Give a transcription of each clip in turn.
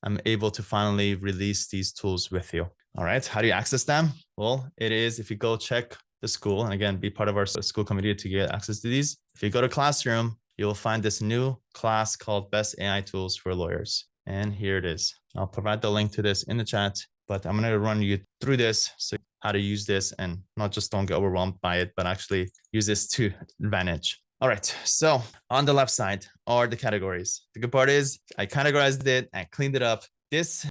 I'm able to finally release these tools with you. All right. How do you access them? Well, it is if you go check the school, and again, be part of our school community to get access to these. If you go to Classroom, you'll find this new class called Best AI Tools for Lawyers. And here it is. I'll provide the link to this in the chat, but I'm going to run you through this so how to use this and not just don't get overwhelmed by it, but actually use this to advantage. All right, so on the left side are the categories. The good part is I categorized it and cleaned it up. This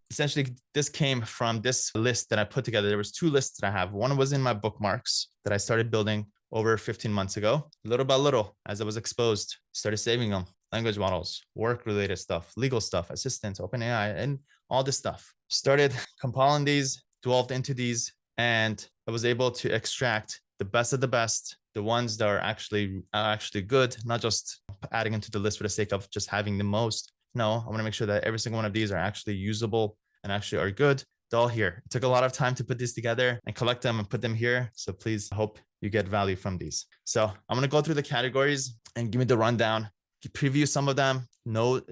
came from this list that I put together. There was two lists that I have. One was in my bookmarks that I started building over 15 months ago. Little by little, as I was exposed, started saving them. Language models, work-related stuff, legal stuff, assistants, OpenAI, and all this stuff. Started compiling these, delved into these, and I was able to extract the best of the best, the ones that are actually good, not just adding into the list for the sake of just having the most. No, I want to make sure that every single one of these are actually usable and actually are good. They're all here. It took a lot of time to put these together and collect them and put them here. So please, I hope you get value from these. So I'm going to go through the categories and give me the rundown, preview some of them,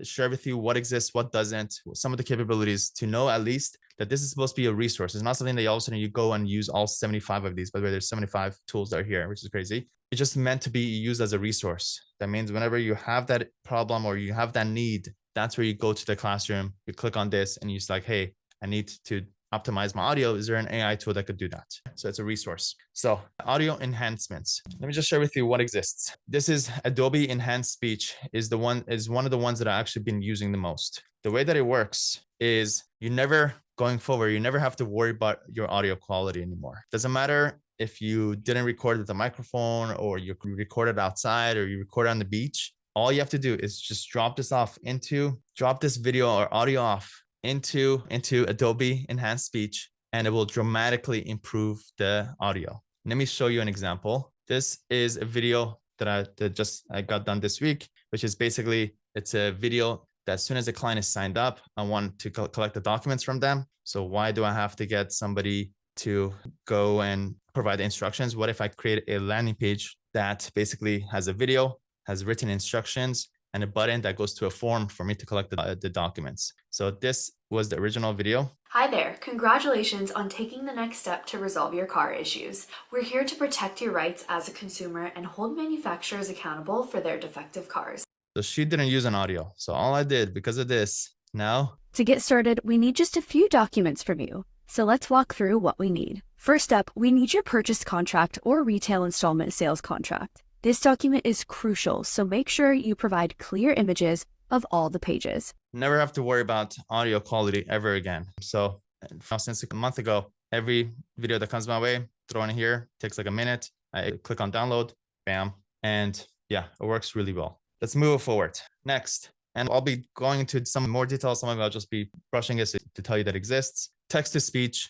share with you what exists, what doesn't, some of the capabilities to know at least that this is supposed to be a resource. It's not something that all of a sudden you go and use all 75 of these. By the way, there's 75 tools that are here, which is crazy. It's just meant to be used as a resource. That means whenever you have that problem or you have that need, that's where you go to the Classroom, you click on this and you're like, hey, I need to optimize my audio. Is there an AI tool that could do that? So it's a resource. So audio enhancements. Let me just share with you what exists. This is Adobe Enhanced Speech is one of the ones that I've actually been using the most. The way that it works is going forward, you never have to worry about your audio quality anymore. Doesn't matter if you didn't record with a microphone or you recorded outside or you recorded on the beach. All you have to do is just drop this video or audio off into Adobe Enhanced Speech, and it will dramatically improve the audio. Let me show you an example. This is a video that I got done this week, which is basically, it's a video that as soon as the client is signed up, I want to collect the documents from them. So why do I have to get somebody to go and provide the instructions? What if I create a landing page that basically has a video, has written instructions, and a button that goes to a form for me to collect the documents. So this was the original video. Hi there, congratulations on taking the next step to resolve your car issues. We're here to protect your rights as a consumer and hold manufacturers accountable for their defective cars. So she didn't use an audio. So all I did because of this, now. To get started, we need just a few documents from you. So let's walk through what we need. First up, we need your purchase contract or retail installment sales contract. This document is crucial, so make sure you provide clear images of all the pages. Never have to worry about audio quality ever again. So since a month ago, every video that comes my way, throw in here, takes like a minute. I click on download, bam. And yeah, it works really well. Let's move forward. Next, and I'll be going into some more details. Some of it I'll just be brushing this to tell you that exists. Text-to-speech.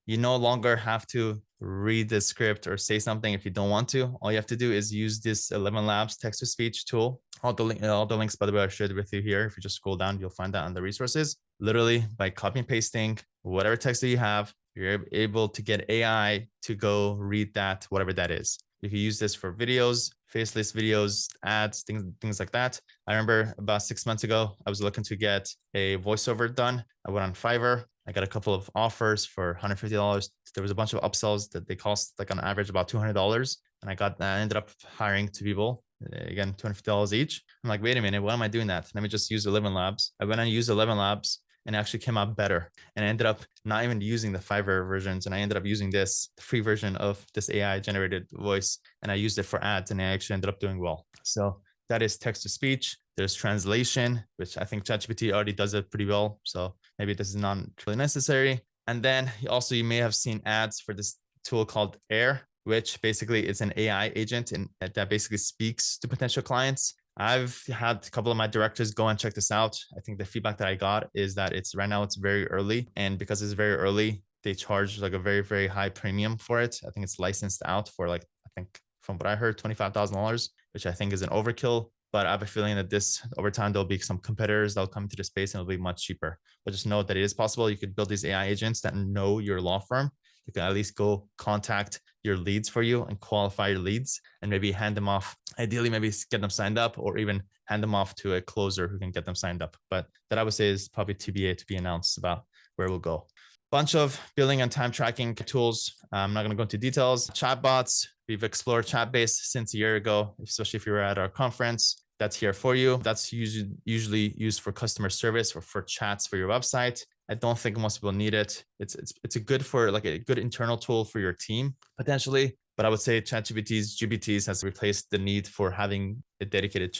You no longer have to read the script or say something if you don't want to. All you have to do is use this ElevenLabs text-to-speech tool. All the links, by the way, I shared with you here. If you just scroll down, you'll find that on the resources. Literally, by copy and pasting whatever text that you have, you're able to get AI to go read that, whatever that is. You can use this for videos, faceless videos, ads, things like that. I remember about 6 months ago, I was looking to get a voiceover done. I went on Fiverr. I got a couple of offers for $150. There was a bunch of upsells that they cost like on average about $200. And I ended up hiring two people, again, $250 each. I'm like, wait a minute, why am I doing that? Let me just use ElevenLabs. I went and used ElevenLabs and it actually came out better. And I ended up not even using the Fiverr versions. And I ended up using the free version of this AI generated voice. And I used it for ads and I actually ended up doing well. So that is text to speech. There's translation, which I think ChatGPT already does it pretty well. So maybe this is not really necessary. And then also you may have seen ads for this tool called Air, which basically is an AI agent and that basically speaks to potential clients. I've had a couple of my directors go and check this out. I think the feedback that I got is that right now it's very early. And because it's very early, they charge like a very, very high premium for it. I think it's licensed out for like, I think from what I heard, $25,000, which I think is an overkill. But I have a feeling that over time, there'll be some competitors that'll come into the space and it'll be much cheaper. But just know that it is possible. You could build these AI agents that know your law firm You can at least go contact your leads for you and qualify your leads and maybe hand them off. Ideally, maybe get them signed up or even hand them off to a closer who can get them signed up. But that I would say is probably TBA, to be announced about where we'll go. Bunch of billing and time tracking tools. I'm not going to go into details. Chatbots. We've explored chat-based since a year ago, especially if you were at our conference. That's here for you. That's usually used for customer service or for chats for your website. I don't think most people need it. It's a good for like a good internal tool for your team potentially. But I would say GPTs has replaced the need for having a dedicated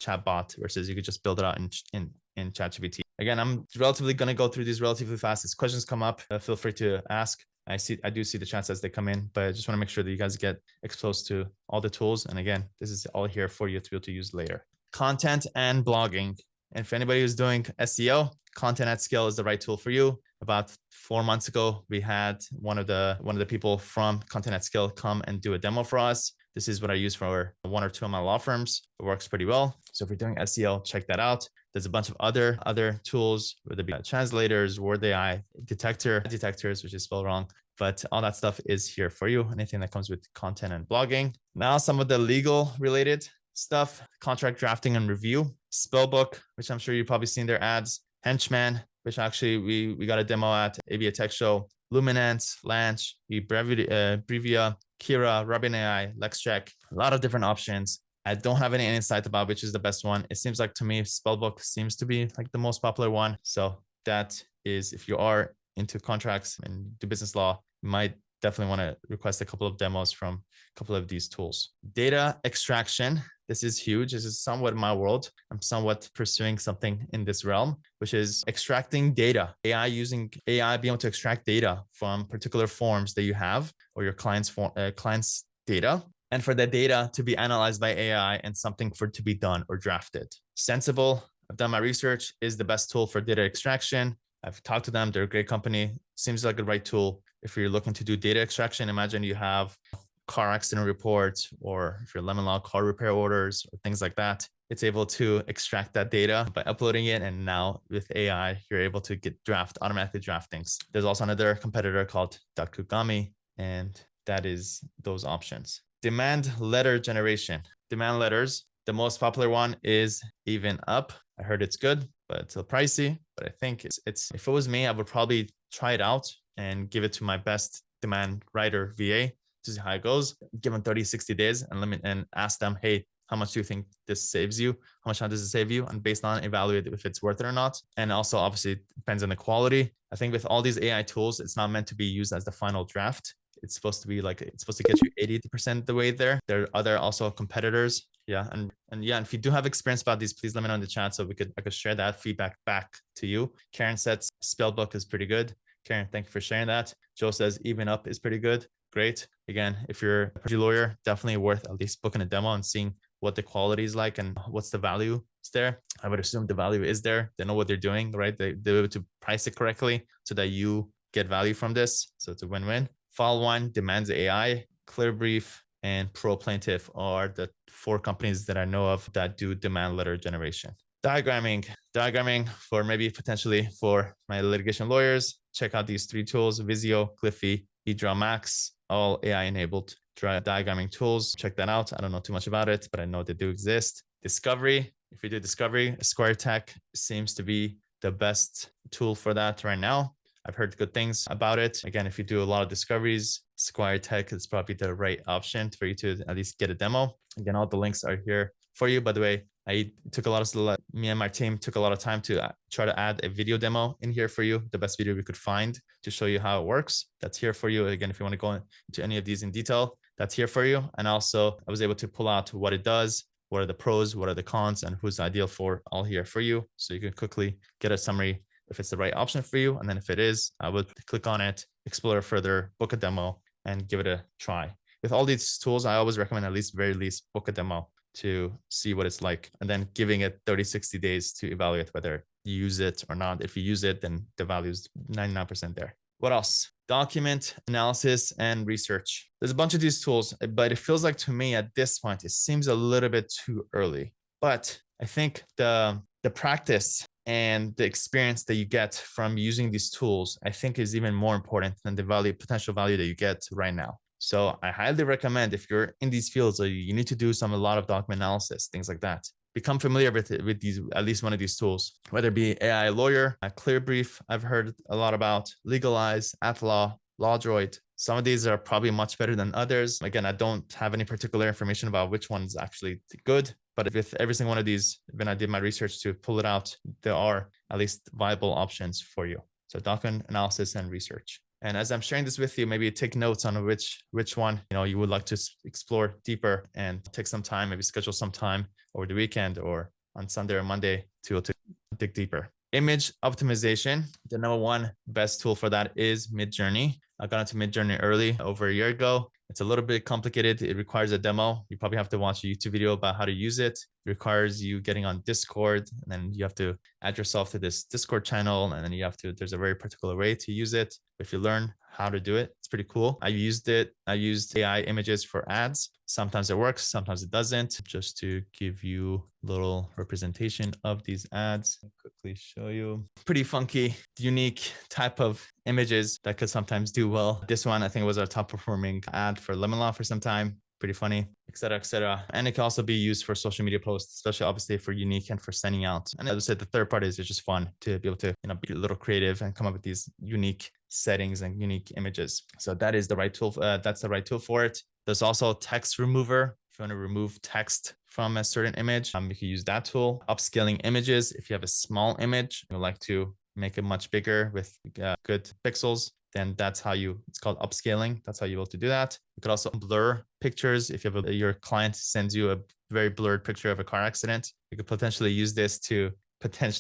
chatbot versus you could just build it out in ChatGPT. Again, I'm relatively going to go through these relatively fast. As questions come up, feel free to ask. I do see the chats as they come in, but I just want to make sure that you guys get exposed to all the tools. And again, this is all here for you to be able to use later. Content and blogging. And for anybody who's doing SEO, content at scale is the right tool for you. About 4 months ago, we had one of the people from Content at Scale come and do a demo for us. This is what I use for 1 or 2 of my law firms. It works pretty well. So if you're doing SEO, check that out. There's a bunch of other tools, whether it be translators, word AI, detectors, which is spelled wrong, but all that stuff is here for you. Anything that comes with content and blogging. Now, some of the legal related stuff, contract drafting and review, Spellbook, which I'm sure you've probably seen their ads, Henchman, which actually we got a demo at ABA Tech Show, Luminance, Lanch, Brevia, Kira, Robin AI, LexCheck, a lot of different options. I don't have any insight about which is the best one. It seems like to me, Spellbook seems to be like the most popular one. So that is, if you are into contracts and do business law, you might definitely want to request a couple of demos from a couple of these tools. Data extraction. This is huge. This is somewhat my world. I'm somewhat pursuing something in this realm, which is extracting data. Using AI, being able to extract data from particular forms that you have or your client's data. And for that data to be analyzed by AI and something for it to be done or drafted. Sensible, I've done my research, is the best tool for data extraction. I've talked to them. They're a great company. Seems like a right tool. If you're looking to do data extraction, imagine you have car accident reports, or if you're ElevenLabs car repair orders or things like that. It's able to extract that data by uploading it. And now with AI, you're able to automatically draft things. There's also another competitor called Dakugami, and that is those options. Demand letter generation. Demand letters. The most popular one is EvenUp. I heard it's good, but it's a pricey. But I think it's if it was me, I would probably try it out and give it to my best demand writer VA to see how it goes. Give them 30, 60 days and ask them, hey, how much do you think this saves you? How much time does it save you? And based on evaluate if it's worth it or not. And also obviously it depends on the quality. I think with all these AI tools, it's not meant to be used as the final draft. It's supposed to be it's supposed to get you 80% the way there. There are other also competitors. Yeah. And if you do have experience about these, please let me know in the chat so I could share that feedback back to you. Karen says Spellbook is pretty good. Karen, thank you for sharing that. Joe says EvenUp is pretty good. Great. Again, if you're a lawyer, definitely worth at least booking a demo and seeing what the quality is like and what's the value is there. I would assume the value is there. They know what they're doing, right? They're able to price it correctly so that you get value from this. So it's a win-win. File One, Demands AI, Clearbrief, and ProPlaintiff are the 4 companies that I know of that do demand letter generation. Diagramming for maybe potentially for my litigation lawyers. Check out these 3 tools: Visio, Cliffy, eDraw Max, all AI enabled diagramming tools. Check that out. I don't know too much about it, but I know they do exist. Discovery. If you do discovery, EsquireTech seems to be the best tool for that right now. I've heard good things about it. Again, if you do a lot of discoveries, EsquireTech is probably the right option for you to at least get a demo. Again, all the links are here for you. By the way, me and my team took a lot of time to try to add a video demo in here for you, the best video we could find to show you how it works. That's here for you. Again, if you want to go into any of these in detail, that's here for you. And also I was able to pull out what it does, what are the pros, what are the cons, and who's ideal for, all here for you. So you can quickly get a summary if it's the right option for you. And then if it is, I would click on it, explore further, book a demo, and give it a try. With all these tools, I always recommend at least very least book a demo to see what it's like, and then giving it 30, 60 days to evaluate whether you use it or not. If you use it, then the value is 99% there. What else? Document analysis and research. There's a bunch of these tools, but it feels like to me at this point, it seems a little bit too early. But I think the practice and the experience that you get from using these tools, I think is even more important than the potential value that you get right now. So I highly recommend, if you're in these fields, or you need to do a lot of document analysis, things like that, become familiar with these, at least one of these tools, whether it be AI Lawyer, Clearbrief, I've heard a lot about, Legalize, AtLaw, LawDroid. Some of these are probably much better than others. Again, I don't have any particular information about which one's actually good, but with every single one of these, when I did my research to pull it out, there are at least viable options for you. So document analysis and research. And as I'm sharing this with you, maybe take notes on which one you would like to explore deeper, and take some time, maybe schedule some time over the weekend or on Sunday or Monday to dig deeper. Image optimization, the number one best tool for that is Midjourney. I got into Midjourney early, over a year ago. It's a little bit complicated. It requires a demo. You probably have to watch a YouTube video about how to use it. It requires you getting on Discord, and then you have to add yourself to this Discord channel, and then there's a very particular way to use it. If you learn how to do it, it's pretty cool. I used AI images for ads. Sometimes it works, sometimes it doesn't. Just to give you a little representation of these ads, I'll quickly show you. Pretty funky, unique type of images that could sometimes do well. This one, I think, was our top performing ad for ElevenLabs for some time. Pretty funny, et cetera, et cetera. And it can also be used for social media posts, especially obviously for unique and for sending out. And as I said, the third part is it's just fun to be able to be a little creative and come up with these unique settings and unique images. So that is the right tool. That's the right tool for it. There's also text remover. If you want to remove text from a certain image, you can use that tool. Upscaling images. If you have a small image, you would like to make it much bigger with good pixels, then it's called upscaling. That's how you're able to do that. You could also blur pictures. If you have your client sends you a very blurred picture of a car accident, you could potentially use this to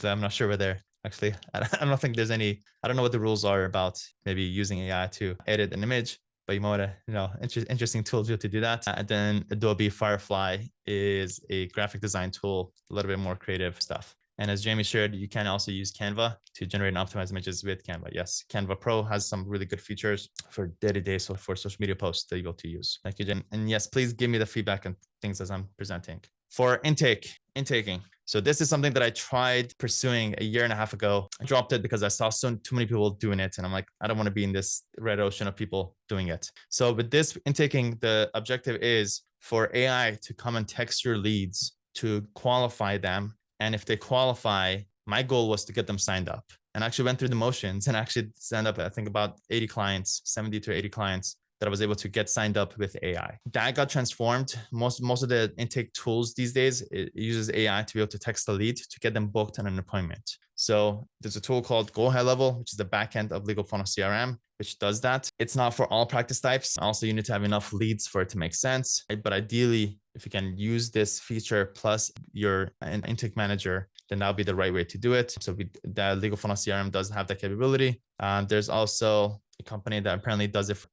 I'm not sure whether actually, I don't think there's any, I don't know what the rules are about maybe using AI to edit an image, but you might want to, interesting tool to do that. And then Adobe Firefly is a graphic design tool, a little bit more creative stuff. And as Jamie shared, you can also use Canva to generate and optimize images with Canva. Yes, Canva Pro has some really good features for day-to-day, so for social media posts that you're able to use. Thank you, Jen. And yes, please give me the feedback and things as I'm presenting. For intaking. So this is something that I tried pursuing a year and a half ago. I dropped it because I saw too many people doing it. And I'm like, I don't want to be in this red ocean of people doing it. So with this intaking, the objective is for AI to come and text your leads, to qualify them. And if they qualify, my goal was to get them signed up, and actually went through the motions and actually signed up, I think about 80 clients, 70 to 80 clients that I was able to get signed up with AI. That got transformed. Most of the intake tools these days, it uses AI to be able to text the lead to get them booked on an appointment. So there's a tool called Go High Level, which is the backend of Legal Funnel CRM, which does that. It's not for all practice types. Also, you need to have enough leads for it to make sense. But ideally, if you can use this feature plus your intake manager, then that'll be the right way to do it. So the Legal Funnel CRM does have that capability. There's also a company that apparently does it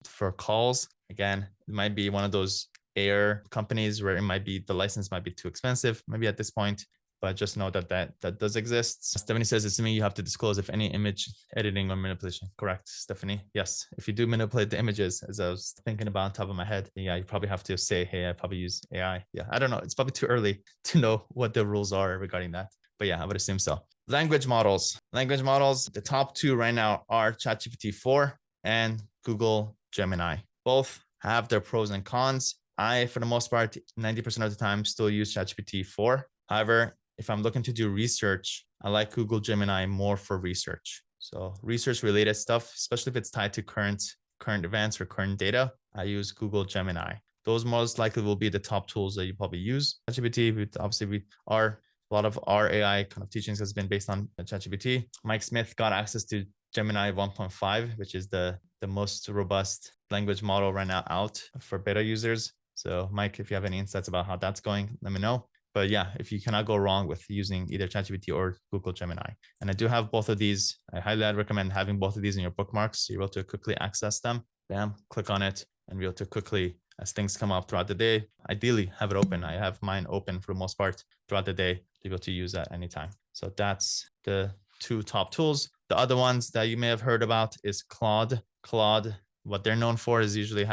for calls. Again, it might be one of those air companies where the license might be too expensive, maybe at this point, but just know that does exist. Stephanie says, assuming you have to disclose if any image editing or manipulation. Correct, Stephanie. Yes. If you do manipulate the images, as I was thinking about on top of my head, yeah, you probably have to say, hey, I probably use AI. Yeah, I don't know. It's probably too early to know what the rules are regarding that. But yeah, I would assume so. Language models. The top two right now are ChatGPT 4 and Google Gemini. Both have their pros and cons. I, for the most part, 90% of the time still use ChatGPT 4. However, if I'm looking to do research, I like Google Gemini more for research. So research related stuff, especially if it's tied to current events or current data, I use Google Gemini. Those most likely will be the top tools that you probably use. ChatGPT, obviously a lot of our AI kind of teachings has been based on ChatGPT. Mike Smith got access to Gemini 1.5, which is the most robust language model right now out for beta users. So Mike, if you have any insights about how that's going, let me know. But yeah, if you cannot go wrong with using either ChatGPT or Google Gemini. And I do have both of these. I highly recommend having both of these in your bookmarks. So you're able to quickly access them. Bam, click on it and be able to quickly, as things come up throughout the day, ideally have it open. I have mine open for the most part throughout the day to be able to use at any time. So that's the two top tools. The other ones that you may have heard about is Claude. Claude, what they're known for is usually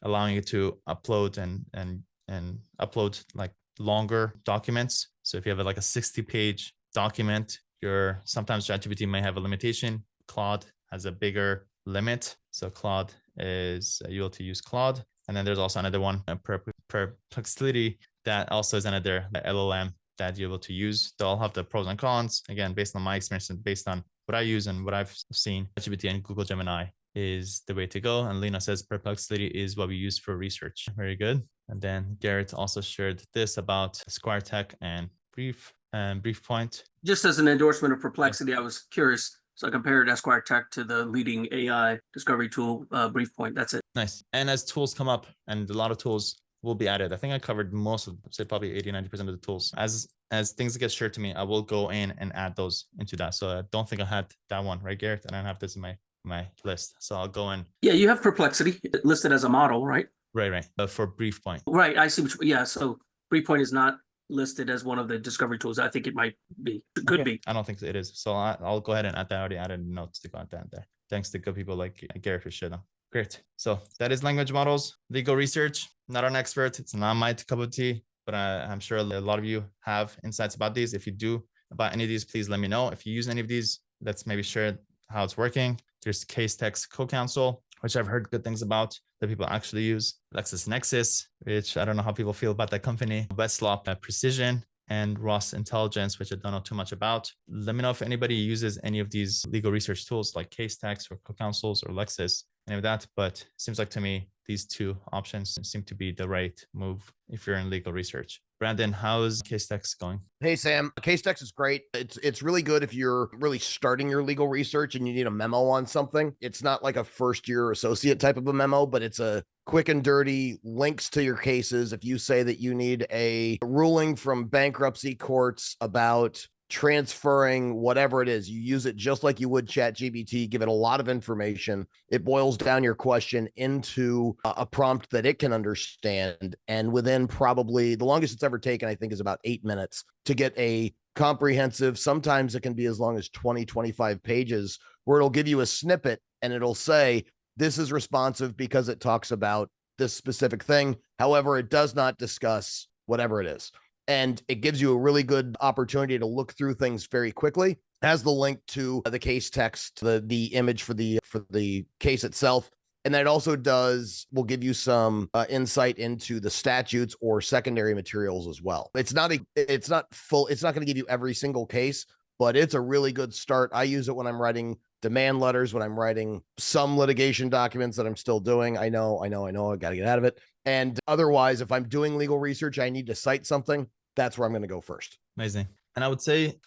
allowing you to upload and upload like longer documents. So if you have like a 60-page document, Sometimes ChatGPT may have a limitation. Claude has a bigger limit. So Claude is you'll to use Claude. And then there's also another one, Perplexity, that also is another LLM that you're able to use. They'll all have the pros and cons. Again, based on my experience and based on what I use and what I've seen, ChatGPT and Google Gemini is the way to go. And Lena says Perplexity is what we use for research. Very good. And then Garrett also shared this about EsquireTech and Brief Point. Just as an endorsement of Perplexity, I was curious. So I compared EsquireTech to the leading AI discovery tool, BriefPoint. That's it. Nice. And as tools come up, and a lot of tools will be added. I think I covered most of, say, probably 80-90% of the tools. As things get shared to me, I will go in and add those into that. So I don't think I had that one, right, Garrett? I don't have this in my list. So I'll go in. Yeah, you have Perplexity listed as a model, right? Right. But for BriefPoint. Right. I see. Yeah. So BriefPoint is not listed as one of the discovery tools. I think it might be. It could be. I don't think it is. So I'll go ahead and add that. I already added notes to go add that there. Thanks to good people like Garrett for sharing them. Great. So that is language models. Legal research. Not an expert. It's not my cup of tea, but I'm sure a lot of you have insights about these. If you do about any of these, please let me know. If you use any of these, let's maybe share how it's working. There's Casetext Co-Counsel, which I've heard good things about that people actually use. LexisNexis, which I don't know how people feel about that company. Westlaw Precision, and Ross Intelligence, which I don't know too much about. Let me know if anybody uses any of these legal research tools like Casetext or Co-Counsels or Lexis, any of that. But it seems like to me, these two options seem to be the right move if you're in legal research. Brandon, how's Casetext going? Hey, Sam. Casetext is great. It's really good if you're really starting your legal research and you need a memo on something. It's not like a first-year associate type of a memo, but it's a quick and dirty links to your cases. If you say that you need a ruling from bankruptcy courts about transferring whatever it is, you use it just like you would ChatGPT, give it a lot of information. It boils down your question into a prompt that it can understand. And within probably the longest it's ever taken, I think, is about 8 minutes to get a comprehensive, sometimes it can be as long as 20, 25 pages, where it'll give you a snippet and it'll say, this is responsive because it talks about this specific thing. However, it does not discuss whatever it is. And it gives you a really good opportunity to look through things very quickly. It has the link to the case text, the image for the case itself. And then it also will give you some insight into the statutes or secondary materials as well. It's not going to give you every single case, but it's a really good start. I use it when I'm writing demand letters, when I'm writing some litigation documents that I'm still doing. I know, I got to get out of it. And otherwise, if I'm doing legal research, I need to cite something, that's where I'm going to go first. Amazing. And I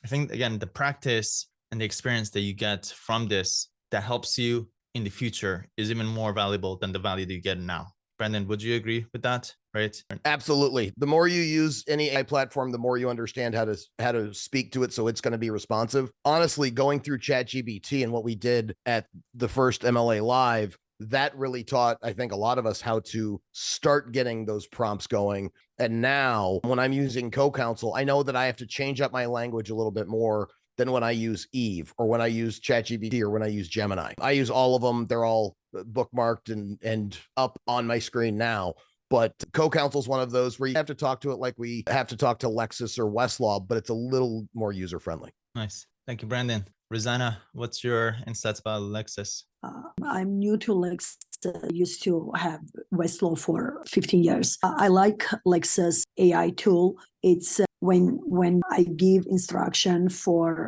think, again, the practice and the experience that you get from this that helps you in the future is even more valuable than the value that you get now. Brandon, would you agree with that? Right? Absolutely. The more you use any AI platform, the more you understand how to speak to it, so it's going to be responsive. Honestly, going through ChatGPT and what we did at the first MLA Live, that really taught, I think, a lot of us how to start getting those prompts going. And now when I'm using Co-Counsel, I know that I have to change up my language a little bit more than when I use Eve or when I use ChatGPT or when I use Gemini. I use all of them. They're all bookmarked and up on my screen now. But Co-Counsel is one of those where you have to talk to it like we have to talk to Lexis or Westlaw, but it's a little more user-friendly. Nice. Thank you, Brandon. Rosanna, what's your insights about Lexis? I'm new to Lexis. Used to have Westlaw for 15 years. I like Lexis AI tool. It's when I give instruction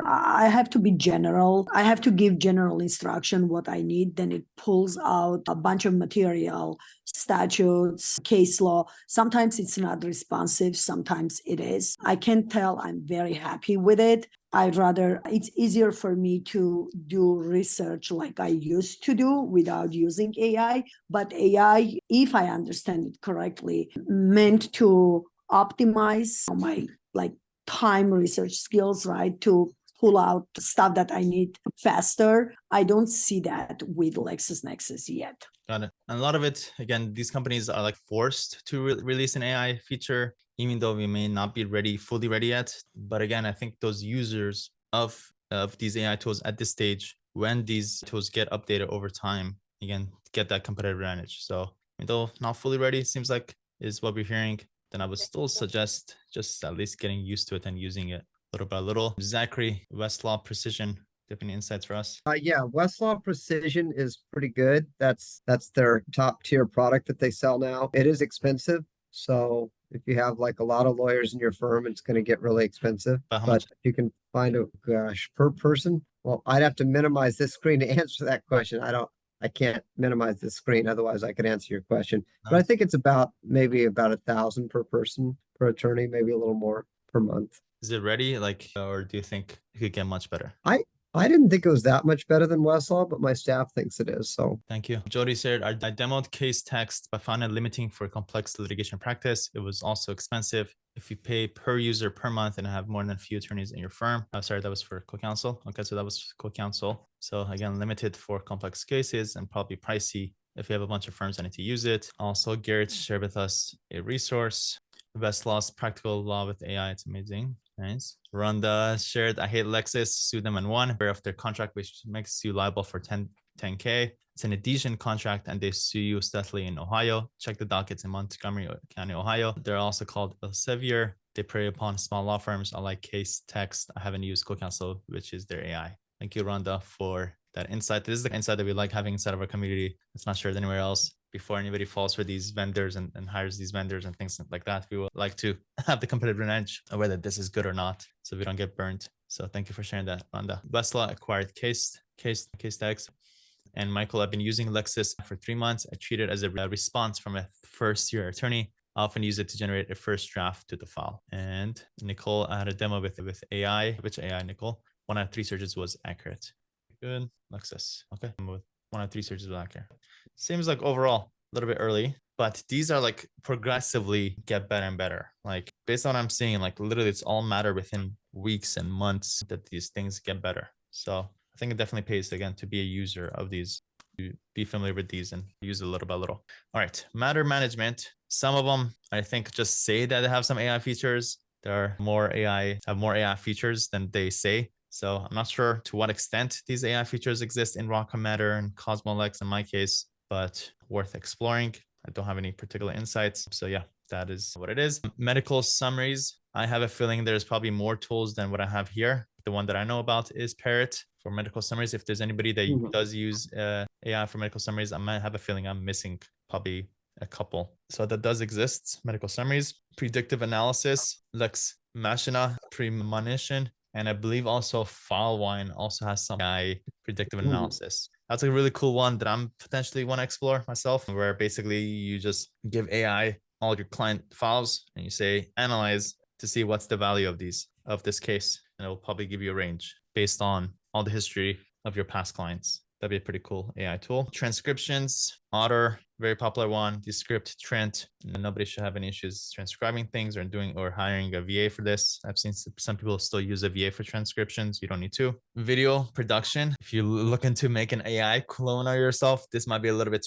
I have to be general. I have to give general instruction what I need. Then it pulls out a bunch of material, statutes, case law. Sometimes it's not responsive. Sometimes it is. I can tell I'm very happy with it. It's easier for me to do research like I used to do without using AI. But AI, if I understand it correctly, meant to optimize my time research skills, right? To pull out stuff that I need faster. I don't see that with LexisNexis yet. Got it. And a lot of it, again, these companies are forced to release an AI feature, even though we may not be fully ready yet. But again, I think those users of these AI tools at this stage, when these tools get updated over time, again, get that competitive advantage. So even though not fully ready, it seems like is what we're hearing, then I would still suggest just at least getting used to it and using it. little by little. Zachary, Westlaw Precision, do you have any insights for us? Yeah, Westlaw Precision is pretty good. That's their top tier product that they sell now. It is expensive, so if you have like a lot of lawyers in your firm, it's going to get really expensive. But how But much? if you can find a gosh per person. Well, I'd have to minimize this screen to answer that question. I can't minimize this screen, otherwise I could answer your question. But I think it's maybe about 1,000 per person per attorney, maybe a little more per month. Is it ready? Like, or do you think it could get much better? I didn't think it was that much better than Westlaw, but my staff thinks it is. So Thank you. Jody said, I demoed case text, but found it limiting for complex litigation practice. It was also expensive. If you pay per user per month and have more than a few attorneys in your firm. Sorry, that was for co-counsel. Okay, so that was co-counsel. So again, limited for complex cases and probably pricey if you have a bunch of firms that need to use it. Also, Garrett shared with us a resource, Westlaw's Practical Law with AI. It's amazing. Nice. Rhonda shared, I hate Lexis, sue them and won. Of their contract, which makes you liable for 10K. It's an adhesion contract and they sue you steadily in Ohio. Check the dockets in Montgomery County, Ohio. They're also called Elsevier. They prey upon small law firms. I like case text. I haven't used co-counsel, which is their AI. Thank you, Rhonda, for that insight. This is the insight that we like having inside of our community. It's not shared anywhere else. Before anybody falls for these vendors and hires these vendors and things like that, we would like to have the competitive edge of whether this is good or not, so we don't get burnt. So thank you for sharing that, Rhonda. Westlaw acquired case tags. And Michael, I've been using Lexis for 3 months. I treat it as a response from a first-year attorney. I often use it to generate a first draft to the file. And Nicole, I had a demo with AI. Which AI, Nicole? 1 out of 3 searches was accurate. Good. Lexis. Okay. 1 out of 3 searches was accurate. Seems like overall a little bit early, but these are like progressively get better and better. Like based on what I'm seeing, like literally it's all matter within weeks and months that these things get better. So I think it definitely pays again to be a user of these, to be familiar with these and use it little by little. All right, matter management. Some of them I think just say that they have some AI features. There are more AI features than they say. So I'm not sure to what extent these AI features exist in Rockcom Matter and CosmoLex in my case, but worth exploring. I don't have any particular insights. So yeah, that is what it is. Medical summaries. I have a feeling there's probably more tools than what I have here. The one that I know about is Parrot for medical summaries. If there's anybody that does use AI for medical summaries, I might have a feeling I'm missing probably a couple. So that does exist. Medical summaries, predictive analysis, Lex Machina, premonition, and I believe also FileWine also has some AI predictive analysis. That's a really cool one that I'm potentially want to explore myself, where basically you just give AI all your client files and you say, analyze to see what's the value of this case. And it will probably give you a range based on all the history of your past clients. That'd be a pretty cool AI tool. Transcriptions, Otter, very popular one. Descript, Trent. Nobody should have any issues transcribing things or hiring a VA for this. I've seen some people still use a VA for transcriptions. You don't need to. Video production. If you're looking to make an AI clone of yourself, this might be a little bit too